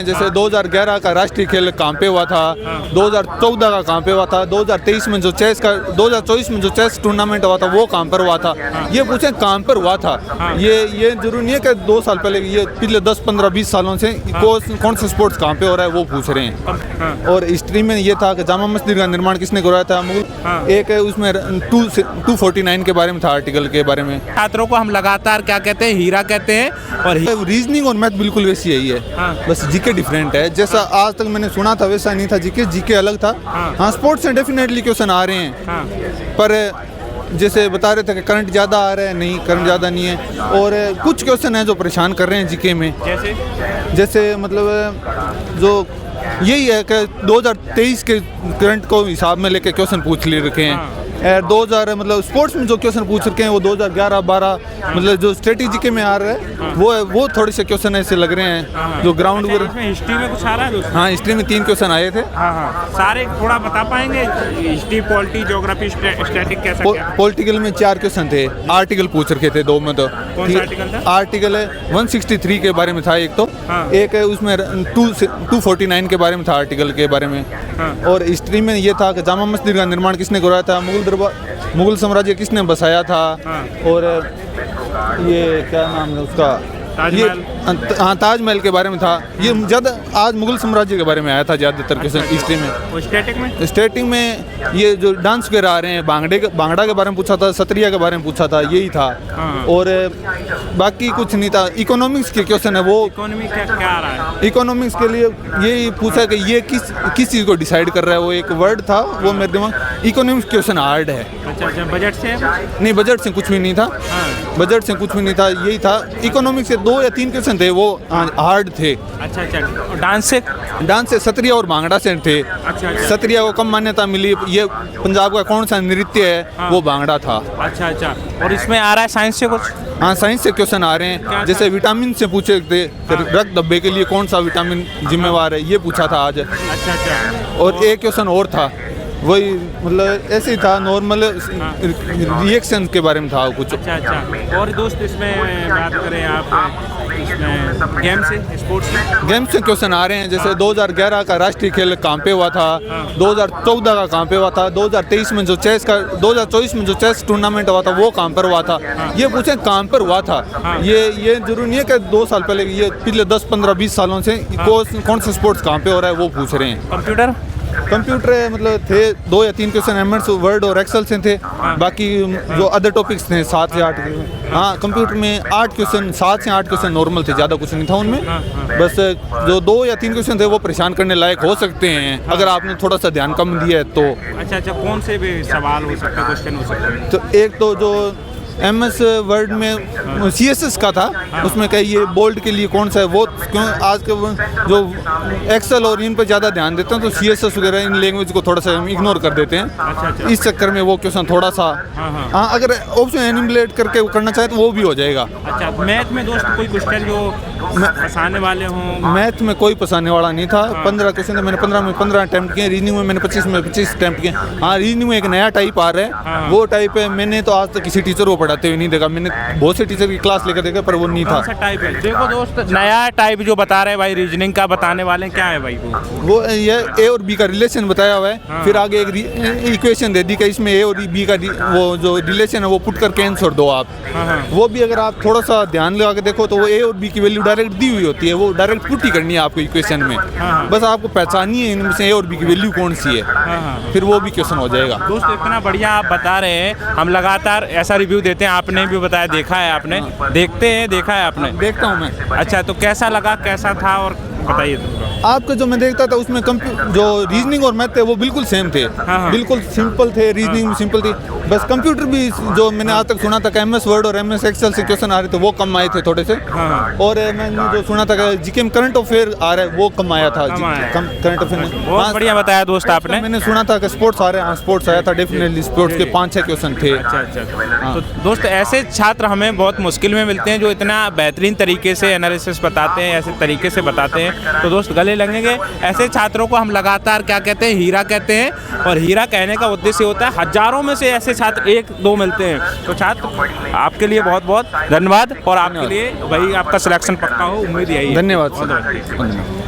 जैसे 2011 का राष्ट्रीय खेल कहाँ पे हुआ था, 2014 का कहाँ पे हुआ था, 2023 में जो चेस का 2024 में जो चेस टूर्नामेंट हुआ था वो कहाँ पर हुआ था, ये पूछें कहाँ पर हुआ था। ये जरूरी नहीं है कि 2 साल पहले, ये पिछले 10, 15, 20 सालों से कौन सा स्पोर्ट्स कहाँ पे हो रहा है वो पूछ रहे हैं। और हिस्ट्री में ये था कि जामा मस्जिद का निर्माण किसने करवाया था, मुगल। एक है उसमें 249 के बारे में था, आर्टिकल के बारे में। छात्रों को हम लगातार क्या कहते हैं, हीरा कहते हैं। और रीजनिंग और मैथ बिल्कुल वैसी यही है, बस जीके डिफरेंट है। जैसा आज तक मैंने सुना था वैसा नहीं था, जीके अलग था। हाँ, स्पोर्ट्स से डेफिनेटली क्वेश्चन आ रहे हैं, पर जैसे बता रहे थे कि करंट ज़्यादा आ रहा है, नहीं करंट ज़्यादा नहीं है। और कुछ क्वेश्चन हैं जो परेशान कर रहे हैं जीके में, जैसे मतलब जो यही है कि 2023 के करंट को हिसाब में लेके क्वेश्चन पूछ ले रखे हैं। 2000 मतलब स्पोर्ट्स में जो क्वेश्चन पूछ रखे हैं वो 2011-12 मतलब जो स्ट्रेटेजी के में आ रहे हैं वो थोड़े से क्वेश्चन ऐसे लग रहे हैं जो ग्राउंड पर। हिस्ट्री में कुछ आ रहा है? हाँ, हिस्ट्री में 3 क्वेश्चन आए थे। सारे थोड़ा बता पाएंगे? हिस्ट्री, पॉलिटी, ज्योग्राफी, स्टैटिक कैसा क्या? पॉलिटिकल में 4 क्वेश्चन थे, आर्टिकल पूछ रखे थे 2 में। तो कौन सा आर्टिकल था? आर्टिकल 163 के बारे में था एक, तो एक है उसमें 249 के बारे में था, आर्टिकल के बारे में। और हिस्ट्री में ये था कि जामा मस्जिद का निर्माण किसने करवाया था, मुगल साम्राज्य किसने बसाया था। और ये क्या नाम है उसका, ये हाँ ताजमहल के बारे में था। ये ज़्यादा आज मुगल साम्राज्य के बारे में आया था ज़्यादातर क्वेश्चन हिस्ट्री में। स्टैटिक में ये जो डांस वगैरह आ रहे हैं, भांगड़ा के बारे में पूछा था, सत्रिया के बारे में पूछा था, यही था। और बाकी कुछ नहीं था। इकोनॉमिक्स के क्वेश्चन है, वो क्या आ रहा है? इकोनॉमिक्स के लिए यही पूछा कि ये किस चीज़ को डिसाइड कर रहा है, वो एक वर्ड था वो मेरे दिमाग। इकोनॉमिक्स क्वेश्चन हार्ड है। अच्छा, बजट से नहीं? बजट से कुछ भी नहीं था, बजट से कुछ भी नहीं था, यही था। इकोनॉमिक्स से 2 या 3 क्वेश्चन थे, वो हार्ड थे। अच्छा। डांस से सत्रिया और भांगड़ा से थे। अच्छा। सत्रिया को कम मान्यता मिली। ये पंजाब का कौन सा नृत्य है, वो भांगड़ा था। अच्छा। और इसमें आ रहा है साइंस से कुछ? हाँ, साइंस से क्वेश्चन आ रहे हैं। जैसे विटामिन से पूछे थे, रक्त दब्बे के लिए कौन सा विटामिन जिम्मेवार है, ये पूछा था आज। अच्छा। और एक क्वेश्चन और था, वही मतलब ऐसे ही था, नॉर्मल रिएक्शन के बारे में था कुछ। अच्छा। और दोस्त इसमें बात करें आप, इसमें गेम से, स्पोर्ट्स में गेम से क्वेश्चन आ रहे हैं। जैसे 2011 का राष्ट्रीय खेल कहाँ पे हुआ था, 2014 का कहाँ पे हुआ था, 2023 में जो चेस का 2024 में जो चेस टूर्नामेंट हुआ था वो कहाँ पर हुआ था, ये पूछें कहाँ पर हुआ था। ये जरूरी नहीं है कि 2 साल पहले, ये पिछले 10, 15, 20 सालों से कौन सा स्पोर्ट्स कहाँ पे हो रहा है वो पूछ रहे हैं। कंप्यूटर मतलब थे 2 या 3 क्वेश्चन एमएस वर्ड और एक्सेल से थे। बाकी जो अदर टॉपिक्स थे 7 से 8। हाँ, कंप्यूटर में 8 क्वेश्चन, 7 से 8 क्वेश्चन नॉर्मल थे, ज़्यादा कुछ नहीं था उनमें। बस जो 2 या 3 क्वेश्चन थे वो परेशान करने लायक हो सकते हैं अगर आपने थोड़ा सा ध्यान कम दिया है तो। अच्छा, कौन से भी सवाल हो सकते हैं, क्वेश्चन हो सकते हैं? तो एक तो जो एमएस वर्ड में सीएसएस का था, उसमें कहिए बोल्ड के लिए कौन सा है, वो क्यों आज के जो एक्सेल और इन पर ज़्यादा ध्यान देते हैं तो सीएसएस वगैरह इन लैंग्वेज को थोड़ा सा इग्नोर कर देते हैं। अच्छा। इस चक्कर में वो क्वेश्चन थोड़ा सा हाँ अगर ऑप्शन एनिमुलेट करके करना चाहे तो वो भी हो जाएगा। अच्छा, मैथ में दोस्त कोई क्वेश्चन जो फंसाने वाले हों? मैथ में कोई फंसाने वाला नहीं था। 15 क्वेश्चन थे, मैंने 15 में 15 अटैम्प्ट किए। रीजनिंग में मैंने 25 में 25 अटैम्प्ट किए। हाँ, रीजनिंग में एक नया टाइप आ रहा है, वो टाइप है मैंने तो आज तक किसी टीचर को पढ़ाते हुए नहीं देखा। मैंने बहुत से टीचर की क्लास लेकर देखा पर वो नहीं था। कौन सा टाइप है? देखो दोस्त, नया टाइप जो बता रहे हैं भाई, रीजनिंग का बताने वाले क्या है भाई? वो ये ए और बी का रिलेशन बताया हुआ है। फिर आगे एक इक्वेशन दे दी कि इसमें ए और बी का वो जो रिलेशन है वो पुट करके आंसर दो आप। वो भी अगर आप थोड़ा सा ध्यान लगा के देखो तो वो ए और बी की वैल्यू डायरेक्ट दी हुई होती है, वो डायरेक्ट पुट ही करनी है आपको इक्वेशन में। बस आपको पहचानिए इनमें से ए और बी की वैल्यू कौन सी है, फिर वो भी क्वेश्चन हो जाएगा। दोस्त, इतना बढ़िया आप बता रहे हैं, हम लगातार ऐसा रिव्यू देते हैं, आपने भी बताया, देखा है आपने, देखा है आपने? देखता हूँ मैं। अच्छा, तो कैसा लगा, कैसा था, और बताइए तुमको। आपका जो मैं देखता था उसमें जो रीजनिंग और मैथ थे वो बिल्कुल सेम थे। बिल्कुल सिंपल थे, रीजनिंग भी सिंपल थी। बस कंप्यूटर भी जो मैंने आज तक सुना था कि एमएस वर्ड और एमएस एक्सेल से क्वेश्चन आ रहे थे वो कम आए थे थोड़े से। और मैंने जो सुना था कि जीके में करंट अफेयर आ रहा है वो कम आया था। करंट अफेयर बहुत बढ़िया बताया दोस्त आपने। मैंने सुना था कि स्पोर्ट्स आ रहे हैं, स्पोर्ट्स आया था डेफिनेटली, स्पोर्ट्स के 5-6 क्वेश्चन थे। अच्छा। तो दोस्त, ऐसे छात्र हमें बहुत मुश्किल में मिलते हैं जो इतना बेहतरीन तरीके से एनालिसिस बताते हैं, ऐसे तरीके से बताते हैं, तो दोस्त गले लगेंगे। ऐसे छात्रों को हम लगातार क्या कहते हैं, हीरा कहते हैं। और हीरा कहने का उद्देश्य होता है हजारों में से ऐसे छात्र 1-2 मिलते हैं। तो छात्र, आपके लिए बहुत बहुत धन्यवाद, और आपके लिए भाई आपका सिलेक्शन पक्का हो, उम्मीद यही है। धन्यवाद।